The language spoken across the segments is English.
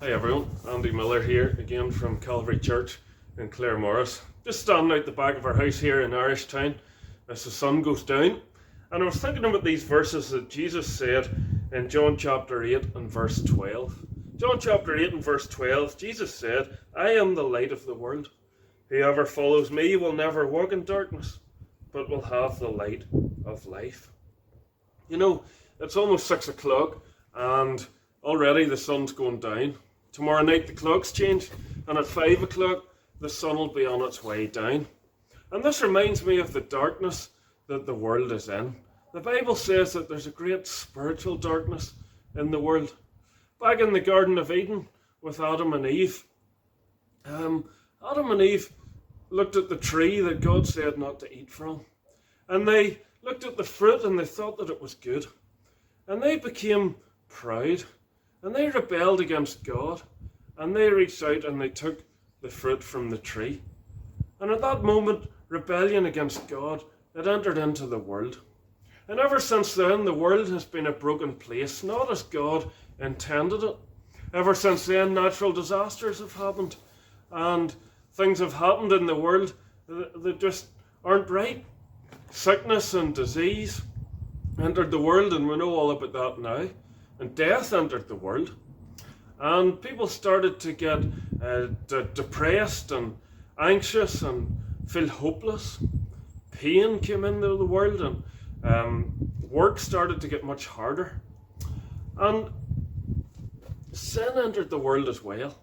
Hi everyone, Andy Miller here again from Calvary Church in Claremorris. Just standing out the back of our house here in Irishtown as the sun goes down. And I was thinking about these verses that Jesus said in John chapter 8 and verse 12. John chapter 8 and verse 12, Jesus said, "I am the light of the world. Whoever follows me will never walk in darkness, but will have the light of life." You know, it's almost 6 o'clock and already the sun's going down. Tomorrow night the clocks change, and at 5 o'clock the sun will be on its way down. And this reminds me of the darkness that the world is in. The Bible says that there's a great spiritual darkness in the world. Back in the Garden of Eden with Adam and Eve, Adam and Eve looked at the tree that God said not to eat from. And they looked at the fruit and they thought that it was good. And they became proud. And they rebelled against God, and they reached out and they took the fruit from the tree. And at that moment, rebellion against God had entered into the world. And ever since then, the world has been a broken place, not as God intended it. Ever since then, natural disasters have happened, and things have happened in the world that just aren't right. Sickness and disease entered the world, and we know all about that now. And death entered the world, and people started to get depressed and anxious and feel hopeless. Pain came into the world, and work started to get much harder. And sin entered the world as well.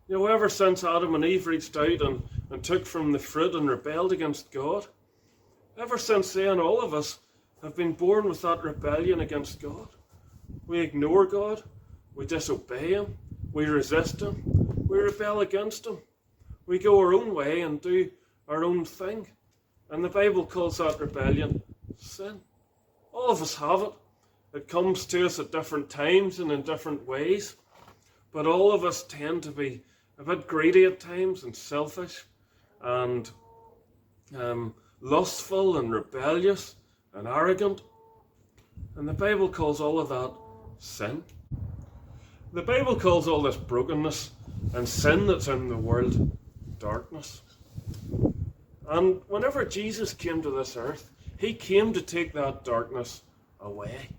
You know, ever since Adam and Eve reached out and took from the fruit and rebelled against God, ever since then all of us have been born with that rebellion against God. We ignore God, we disobey Him, we resist Him, we rebel against Him. We go our own way and do our own thing. And the Bible calls that rebellion sin. All of us have it. It comes to us at different times and in different ways. But all of us tend to be a bit greedy at times and selfish and lustful and rebellious and arrogant. And the Bible calls all of that sin. The Bible calls all this brokenness and sin that's in the world darkness. And whenever Jesus came to this earth, He came to take that darkness away.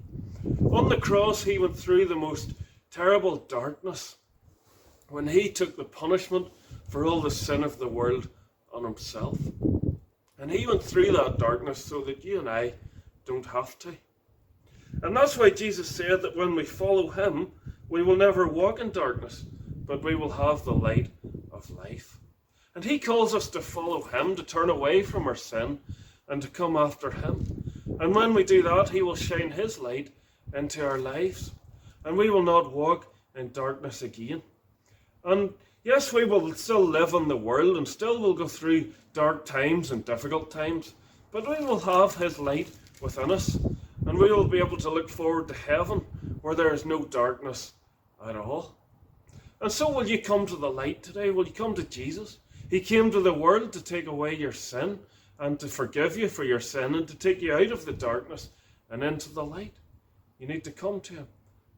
On the cross, He went through the most terrible darkness when He took the punishment for all the sin of the world on Himself. And He went through that darkness so that you and I don't have to. And that's why Jesus said that when we follow Him, we will never walk in darkness, but we will have the light of life. And He calls us to follow Him, to turn away from our sin, and to come after Him. And when we do that, He will shine His light into our lives, and we will not walk in darkness again. And yes, we will still live in the world, and still will go through dark times and difficult times, but we will have His light within us. And we will be able to look forward to heaven where there is no darkness at all. And so will you come to the light today? Will you come to Jesus? He came to the world to take away your sin and to forgive you for your sin and to take you out of the darkness and into the light. You need to come to Him.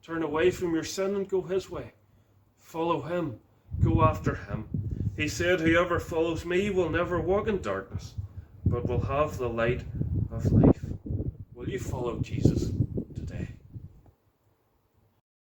Turn away from your sin and go His way. Follow Him. Go after Him. He said, "Whoever follows me will never walk in darkness, but will have the light of life." Will you follow Jesus?